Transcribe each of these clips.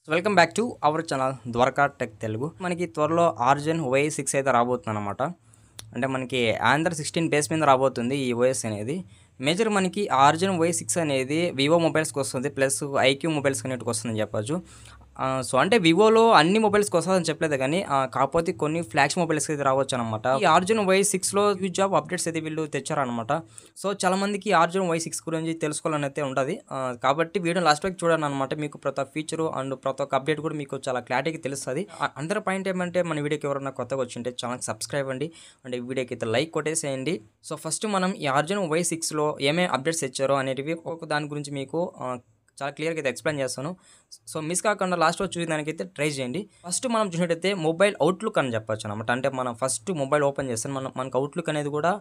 Welcome back to our channel Dwaraka tech Telugu. మనకి త్వరలో ఆర్జన్ OS 6 అయితే రాబోతుంది అనమాట. అంటే మనకి ఆండ్రాయిడ్ 16 బేస్ మీద రాబోతుంది ఈ ఓఎస్ అనేది. మేజర్ మనకి ఆర్జన్ OS 6 అనేది వివో మొబైల్స్కి వస్తుంది, ప్లస్ ఐక్యూ మొబైల్స్కి అనేటికి వస్తుందని చెప్పొచ్చు. సో అంటే వివోలో అన్ని మొబైల్స్కి వస్తుందని చెప్పలేదు కానీ కాకపోతే కొన్ని ఫ్లాగ్షిప్ మొబైల్స్కి అయితే రావచ్చు అనమాట. ఈ ఆర్జన్ OS 6లో హ్యూజ్ జాబ్ అప్డేట్స్ అయితే వీళ్ళు తెచ్చారనమాట. సో చాలా మందికి ఆర్జన్ OS 6 గురించి తెలుసుకోవాలని అయితే ఉంటుంది. కాబట్టి వీడియో లాస్ట్ వరకు చూడండి అనమాట. మీకు ప్రతి ఒక్క ఫీచరు అండ్ ప్రతి ఒక్క అప్డేట్ కూడా మీకు చాలా క్లారిటీగా తెలుస్తుంది. అందరి పాయింట్ ఏమంటే మన వీడియోకి ఎవరైనా కొత్తగా వచ్చింటే ఛానల్ సబ్స్క్రైబ్ అండి, అంటే వీడియోకి అయితే లైక్ కొట్టేసేయండి. సో ఫస్ట్ మనం ఈ ఆర్జన్ OS 6లో ఏమేమి అప్డేట్స్ తెచ్చారో అనేటివి ఒక దాని గురించి మీకు చాలా క్లియర్గా అయితే ఎక్స్ప్లెయిన్ చేస్తాను. సో మిస్ కాకుండా లాస్ట్లో చూసేదానికైతే ట్రై చేయండి. ఫస్ట్ మనం చూసినట్టయితే మొబైల్ అవుట్లుక్ అని చెప్పొచ్చు అనమాట. అంటే మనం ఫస్ట్ మొబైల్ ఓపెన్ చేస్తాం, మనకు అవుట్లుక్ అనేది కూడా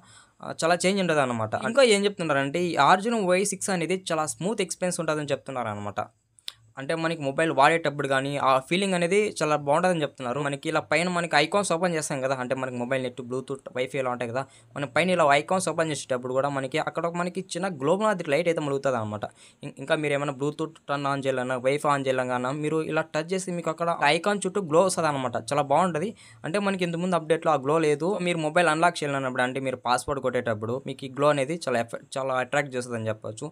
చాలా చేంజ్ ఉంటుంది అనమాట. ఇంకా ఏం చెప్తున్నారంటే ఈ ఆర్జన్ OS 6 అనేది చాలా స్మూత్ ఎక్స్పీరియన్స్ ఉంటుందని చెప్తున్నారు అనమాట. అంటే మనకి మొబైల్ వాడేటప్పుడు కానీ ఆ ఫీలింగ్ అనేది చాలా బాగుంటుందని చెప్తున్నారు. మనకి ఇలా పైన మనకి ఐకాన్స్ ఓపెన్ చేస్తాం కదా, అంటే మనకి మొబైల్ నెట్, బ్లూటూత్, వైఫై ఇలా ఉంటాయి కదా, మన పైన ఇలా ఐకాన్స్ ఓపెన్ చేసేటప్పుడు కూడా మనకి అక్కడ మనకి చిన్న గ్లోబ్ అది లైట్ అయితే మలుగుతుంది అనమాట. ఇంకా మీరు ఏమైనా బ్లూటూత్ టర్న్ ఆన్ చేయాలన్నా, వైఫై ఆన్ చేయాలన్నా మీరు ఇలా టచ్ చేసి మీకు అక్కడ ఐకాన్ చుట్టూ గ్లో వస్తుంది అనమాట. చాలా బాగుంటుంది. అంటే మనకి ఇంతకుముందు అప్డేట్లో ఆ గ్లో లేదు. మీరు మొబైల్ అన్లాక్ చేయాలన్నప్పుడు, అంటే మీరు పాస్వర్డ్ కొట్టేటప్పుడు మీకు ఈ గ్లో అనేది చాలా అట్రాక్ట్ చేస్తుంది అని చెప్పొచ్చు.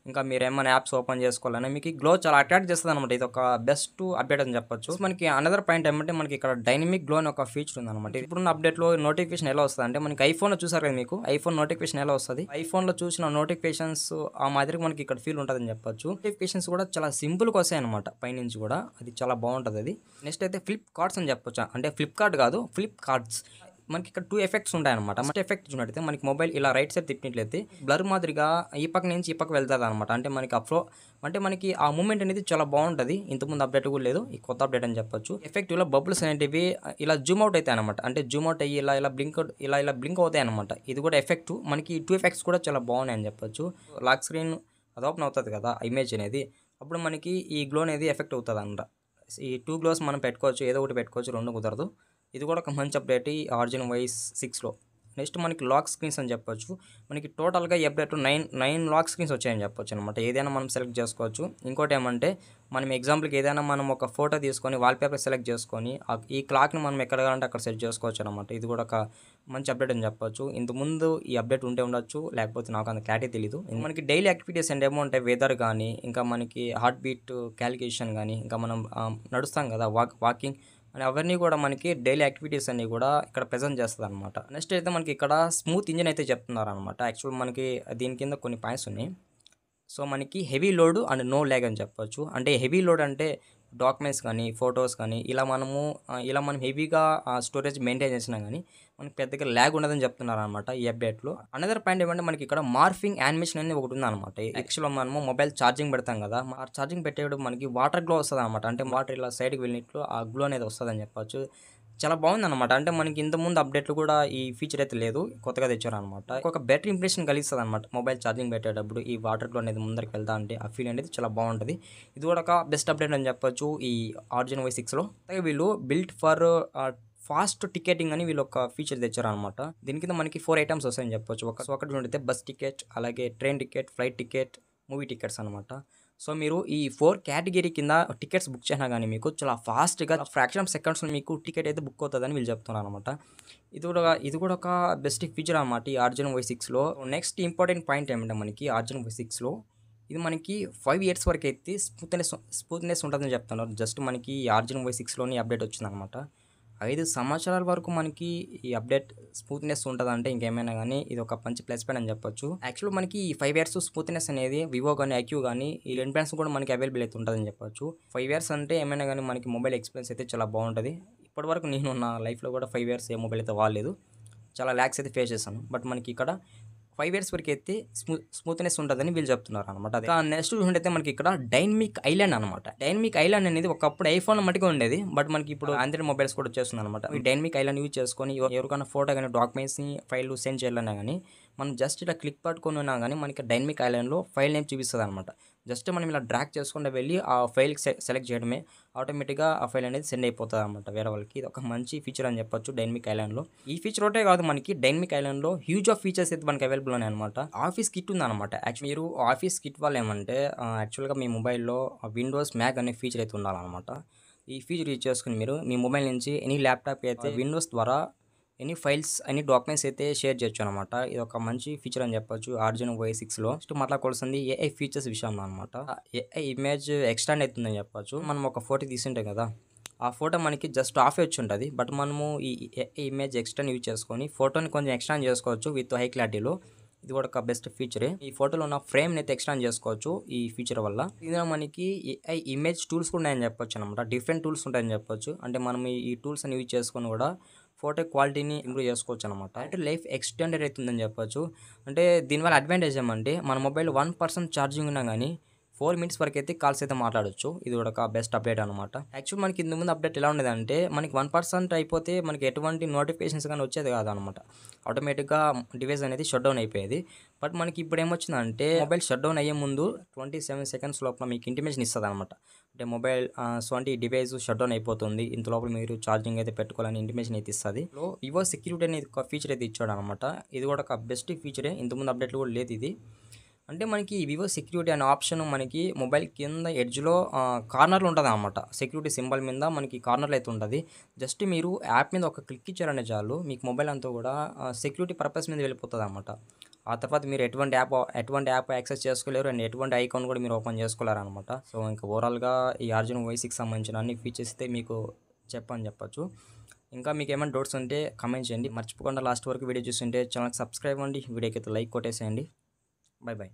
ఇంకా మీరు ఏమైనా యాప్స్ ఓపెన్ చేసుకోవాలన్నా మీకు ఈ గ్లో చాలా అట్రాక్ట్ చేస్తుంది అనమాట. ఇది ఒక బెస్ట్ అప్డేట్ అని చెప్పొచ్చు. మనకి అనదర్ పాయింట్ ఏమంటే మనకి ఇక్కడ డైనమిక్ గ్లో అని ఒక ఫీచర్ ఉంది అనమాట. ఇప్పుడున్న అప్డేట్లో నోటిఫికేషన్ ఎలా వస్తుంది అంటే మనకి ఐఫోన్లో చూసారు కదా, మీకు ఐఫోన్ నోటిఫికేషన్ ఎలా వస్తుంది, ఐఫోన్లో చూసిన నోటిఫికేషన్స్ ఆ మాదిరి మనకి ఇక్కడ ఫీల్ ఉంటుందని చెప్పొచ్చు. నోటిఫికేషన్స్ కూడా చాలా సింపుల్గా వస్తాయి అనమాట పైనుంచి కూడా, అది చాలా బాగుంటుంది. అది నెక్స్ట్ అయితే ఫ్లిప్ కార్డ్స్ అని చెప్పొచ్చు. అంటే ఫ్లిప్కార్ట్ కాదు, ఫ్లిప్ కార్డ్స్. మనకి ఇక్కడ 2 ఎఫెక్ట్స్ ఉంటాయన్నమాట. ఫస్ట్ ఎఫెక్ట్ చూసినట్టయితే మనకి మొబైల్ ఇలా రైట్ సైడ్ తిప్పినట్లయితే బ్లర్ మాదిరిగా ఈ పక్క నుంచి ఈ పక్క వెళ్తుంది అనమాట. అంటే మనకి ఆ ఫ్లో, అంటే మనకి ఆ మూమెంట్ అనేది చాలా బాగుంటుంది. ఇంతకుముందు అప్డేట్ కూడా లేదు, ఈ కొత్త అప్డేట్ అని చెప్పొచ్చు. ఎఫెక్టివ్లో బబుల్స్ అనేటివి ఇలా జూమ్ అవుట్ అవుతాయి అనమాట. అంటే జూమ్ అవుట్ అయ్యి ఇలా బ్లింక్ అవుతాయి అనమాట. ఇది కూడా ఎఫెక్ట్. మనకి 2 ఎఫెక్ట్స్ కూడా చాలా బాగున్నాయి అని చెప్పొచ్చు. లాక్ స్క్రీన్ అది ఓపెన్ అవుతుంది కదా ఇమేజ్ అనేది, అప్పుడు మనకి ఈ గ్లో అనేది ఎఫెక్ట్ అవుతుంది అనమాట. ఈ 2 గ్లోస్ మనం పెట్టుకోవచ్చు, ఏదో ఒకటి పెట్టుకోవచ్చు, రెండు కుదరదు. ఇది కూడా ఒక మంచి అప్డేట్ ఈ ఆర్జన్ OS 6లో. నెక్స్ట్ మనకి లాక్ స్క్రీన్స్ అని చెప్పొచ్చు. మనకి టోటల్గా ఈ అప్డేట్ 9 లాక్ స్క్రీన్స్ వచ్చాయని చెప్పొచ్చు అనమాట. ఏదైనా మనం సెలెక్ట్ చేసుకోవచ్చు. ఇంకోటి ఏమంటే మనం ఎగ్జాంపుల్కి ఏదైనా మనం ఒక ఫోటో తీసుకొని వాల్పేపర్ సెలెక్ట్ చేసుకొని ఈ క్లాక్ని మనం ఎక్కడ కావాలంటే అక్కడ సెట్ చేసుకోవచ్చు అనమాట. ఇది కూడా ఒక మంచి అప్డేట్ అని చెప్పొచ్చు. ఇంతకుముందు ఈ అప్డేట్ ఉంటే ఉండొచ్చు, లేకపోతే నాకు అంత క్లారిటీ తెలియదు. మనకి డైలీ యాక్టివిటీస్ అంటే ఏమో ఉంటాయి, వెదర్ కానీ, ఇంకా మనకి హార్ట్ బీట్ క్యాలిక్యులేషన్ కానీ, ఇంకా మనం నడుస్తాం కదా వాకింగ్ అని, అవన్నీ కూడా మనకి డైలీ యాక్టివిటీస్ అన్ని కూడా ఇక్కడ ప్రెజెంట్ చేస్తుంది అనమాట. నెక్స్ట్ అయితే మనకి ఇక్కడ స్మూత్ ఇంజిన్ అయితే చెప్తున్నారు అనమాట. యాక్చువల్ మనకి దీని కింద కొన్ని పాయింట్స్ ఉన్నాయి. సో మనకి heavy load and no lag అని చెప్పొచ్చు. అంటే హెవీ లోడ్ అంటే డాక్యుమెంట్స్ కానీ, ఫొటోస్ కానీ ఇలా మనం హెవీగా స్టోరేజ్ మెయింటైన్ చేసినా కానీ మనకి పెద్దగా ల్యాగ్ ఉండదని చెప్తున్నారు అనమాట ఈ అప్డేట్లో. అనదర్ పాయింట్ ఏమంటే మనకి ఇక్కడ మార్ఫింగ్ యానిమేషన్ అనేది ఒకటి ఉందన్నమాట. యాక్చువల్గా మనము మొబైల్ ఛార్జింగ్ పెడతాం కదా, ఆ ఛార్జింగ్ పెట్టేటప్పుడు మనకి వాటర్ గ్లో వస్తుంది అనమాట. అంటే వాటర్ ఇలా సైడ్కి వెళ్ళినట్లు ఆ గ్లో అనేది వస్తుందని చెప్పొచ్చు. చాలా బాగుందన్నమాట. అంటే మనకి ఇంతకుముందు అప్డేట్లు కూడా ఈ ఫీచర్ అయితే లేదు, కొత్తగా తెచ్చారనమాట. ఒక బెటర్ ఇంప్రెషన్ కలిగిస్తుంది అనమాట మొబైల్ ఛార్జింగ్ పెట్టేటప్పుడు. ఈ వాటర్ గ్లో అనేది ముందరికి వెళ్తా అంటే ఆ ఫీల్ అనేది చాలా బాగుంటుంది. ఇది కూడా ఒక బెస్ట్ అప్డేట్ అని చెప్పొచ్చు ఈ ఆర్జన్ OS 6లో. అలాగే వీళ్ళు బిల్ట్ ఫర్ ఫాస్ట్ టికెటింగ్ అని వీళ్ళు ఒక ఫీచర్ తెచ్చారనమాట. దీని కింద మనకి 4 ఐటమ్స్ వస్తాయని చెప్పొచ్చు. ఒకటి చూడితే బస్ టికెట్, అలాగే train ticket, flight ticket, movie tickets అనమాట. సో మీరు ఈ 4 కేటగిరీ కింద టికెట్స్ బుక్ చేసినా కానీ మీకు చాలా ఫాస్ట్గా ఫ్రాక్షన్ ఆఫ్ సెకండ్స్లో మీకు టికెట్ అయితే బుక్ అవుతుందని వీళ్ళు చెప్తున్నారు అనమాట. ఇది కూడా ఒక బెస్ట్ ఫీచర్ అనమాట ఈ ఆర్జన్ OS 6లో. నెక్స్ట్ ఇంపార్టెంట్ పాయింట్ ఏమంటే మనకి ఆర్జన్ OS 6లో ఇది మనకి 5 ఇయర్స్ వరకు అయితే స్మూత్నెస్ ఉంటుందని చెప్తున్నారు. జస్ట్ మనకి ఈ ఆర్జన్ OS 6లోని అప్డేట్ వచ్చిందనమాట. 5 సంవత్సరాల వరకు మనకి ఈ అప్డేట్ స్మూత్నెస్ ఉంటుందంటే ఇంకేమైనా కానీ ఇది ఒక మంచి ప్లస్ పాయింట్ అని చెప్పొచ్చు. యాక్చువల్ మనకి ఈ 5 ఇయర్స్ స్మూత్నెస్ అనేది వివో కానీ, ఐక్యూ కానీ ఈ 2 బ్రాండ్స్ కూడా మనకి అవైలబుల్ అయితే ఉంటుందని చెప్పొచ్చు. 5 ఇయర్స్ అంటే ఏమైనా కానీ మనకి మొబైల్ ఎక్స్పీరియన్స్ అయితే చాలా బాగుంటుంది. ఇప్పటివరకు నేను నా లైఫ్లో కూడా 5 ఇయర్స్ ఏ మొబైల్ అయితే వాడలేదు, చాలా ల్యాక్స్ అయితే ఫేస్ చేశాను. బట్ మనకి ఇక్కడ 5 ఇయర్స్ వరకు అయితే స్మూత్నెస్ ఉంటుందని వీళ్ళు చెప్తున్నారు అనమాట. నెక్స్ట్ చూసినట్టయితే మనకి ఇక్కడ డైనమిక్ ఐలాండ్ అనమాట. డైనమిక్ ఐలాండ్ అనేది ఒకప్పుడు ఐఫోన్ మట్టిగా ఉండేది, బట్ మనకి ఇప్పుడు ఆండ్రాయిడ్ మొబైల్స్ కూడా వచ్చేస్తుంది అనమాట. ఈ డైనమిక్ ఐలాండ్ యూజ్ చేసుకొని ఎవరికైనా ఫోటో కానీ, డాక్యుమెంట్స్ని, ఫైల్ సెండ్ చేయాలన్నా కానీ మనం జస్ట్ ఇలా క్లిక్ పట్టుకొని ఉన్నా కానీ మనకి డైనమిక్ ఐలాండ్లో ఫైల్ నేమ్ చూపిస్తుంది అనమాట. జస్ట్ మనం ఇలా డ్రాగ్ చేసుకుంటూ వెళ్ళి ఆ ఫైల్ సెలెక్ట్ చేయడమే, ఆటోమేటిక్గా ఆ ఫైల్ అనేది సెండ్ అయిపోతుంది అనమాట వేరే వాళ్ళకి. ఇది ఒక మంచి ఫీచర్ అని చెప్పొచ్చు డైనమిక్ ఐలాండ్లో. ఈ ఫీచర్ ఒకటే కాదు, మనకి డైనమిక్ ఐలాండ్లో హ్యూజ్ ఆఫ్ ఫీచర్స్ అయితే మనకి అవైలబుల్ ఉన్నాయి అనమాట. ఆఫీస్ కిట్ ఉందన్నమాట. యాక్చువల్ మీరు ఆఫీస్ కిట్ వల్ల ఏమంటే యాక్చువల్గా మీ మొబైల్లో విండోస్ మ్యాక్ అనే ఫీచర్ అయితే ఉండాలన్నమాట. ఈ ఫీచర్ యూజ్ చేసుకుని మీరు మీ మొబైల్ నుంచి ఎనీ ల్యాప్టాప్ అయితే విండోస్ ద్వారా ఎనీ ఫైల్స్, ఎనీ డాక్యుమెంట్స్ అయితే షేర్ చేయొచ్చు అనమాట. ఇది ఒక మంచి ఫీచర్ అని చెప్పొచ్చు ఆర్జిన్ OS 6లో. నెక్స్ట్ మాట్లాడుకోవాల్సింది ఏఐ ఫీచర్స్ విషయంలో అనమాట. ఏఐ ఇమేజ్ ఎక్స్టెండ్ అవుతుందని చెప్పొచ్చు. మనం ఒక ఫోటో తీసుంటాం కదా, ఆ ఫోటో మనకి జస్ట్ ఆఫ్ వచ్చి ఉంటుంది. బట్ మనము ఈ ఏఐ ఇమేజ్ ఎక్స్టెండ్ యూజ్ చేసుకొని ఫోటోని కొంచెం ఎక్స్టెండ్ చేసుకోవచ్చు విత్ హై క్లారిటీలో. ఇది కూడా ఒక బెస్ట్ ఫీచరే. ఈ ఫోటోలో ఉన్న ఫ్రేమ్ అయితే ఎక్స్టెండ్ చేసుకోవచ్చు ఈ ఫీచర్ వల్ల. ఇందులో మనకి ఏఐ ఇమేజ్ టూల్స్ కూడా ఉన్నాయని చెప్పొచ్చు అనమాట. డిఫరెంట్ టూల్స్ ఉంటాయని చెప్పొచ్చు. అంటే మనం ఈ టూల్స్ అని యూజ్ చేసుకొని కూడా ఫోటో క్వాలిటీని ఇంప్రూవ్ చేసుకోవచ్చు అనమాట. అంటే లైఫ్ ఎక్స్టెండెడ్ అవుతుందని చెప్పొచ్చు. అంటే దీనివల్ల అడ్వాంటేజ్ ఏమంటే మన మొబైల్ 1% ఛార్జింగ్ ఉన్నా కానీ 4 minutes వరకు అయితే కాల్స్ అయితే మాట్లాడొచ్చు. ఇది కూడా ఒక బెస్ట్ అప్డేట్ అనమాట. యాక్చువల్ మనకి ఇంత ముందు అప్డేట్ ఎలా ఉండేదంటే మనకి 1% అయిపోతే మనకి ఎటువంటి నోటిఫికేషన్స్ కానీ వచ్చేది కాదనమాట. ఆటోమేటిక్గా డివైస్ అనేది షట్ డౌన్ అయిపోయేది. బట్ మనకి ఇప్పుడు ఏమొచ్చిందంటే మొబైల్ షట్ డౌన్ అయ్యే ముందు 27 seconds లోపల మీకు ఇంటిమేషన్ ఇస్తుంది అనమాట. అంటే మొబైల్ ఈ డివైస్ షట్ డౌన్ అయిపోతుంది, ఇంత లోపల మీరు ఛార్జింగ్ అయితే పెట్టుకోవాలని ఇంటిమేషన్ అయితే ఇస్తుంది. వివో సెక్యూరిటీ అనేది ఒక ఫీచర్ అయితే ఇచ్చాడు అనమాట. ఇది కూడా ఒక బెస్ట్ ఫీచరే. ఇంతకుముందు అప్డేట్లు కూడా లేదు ఇది. అంటే మనకి వివో సెక్యూరిటీ అనే ఆప్షన్ మనకి మొబైల్ కింద ఎడ్జ్లో కార్నర్లో ఉంటుంది అనమాట. సెక్యూరిటీ సింబల్ మీద మనకి కార్నర్లో అయితే ఉంటుంది. జస్ట్ మీరు యాప్ మీద ఒక క్లిక్ ఇచ్చారనే చాలు మీకు మొబైల్ అంతా కూడా సెక్యూరిటీ పర్పస్ మీద వెళ్ళిపోతుంది అనమాట. ఆ తర్వాత మీరు ఎటువంటి యాప్ యాక్సెస్ చేసుకోలేరు అండ్ ఎటువంటి ఐకాన్ కూడా మీరు ఓపెన్ చేసుకోలేరు అనమాట. సో ఇంకా ఓవరాల్గా ఈ ఆర్జిన్ OS 6 సంబంధించిన అన్ని ఫీచర్స్ అయితే మీకు చెప్పచ్చు. ఇంకా మీకు ఏమైనా డౌట్స్ ఉంటే కామెంట్ చేయండి. మర్చిపోకుండా లాస్ట్ వరకు వీడియో చూస్తుంటే ఛానల్కి సబ్స్క్రైబ్ అవ్వండి. వీడియోకి అయితే లైక్ కొట్టేసేయండి. బై.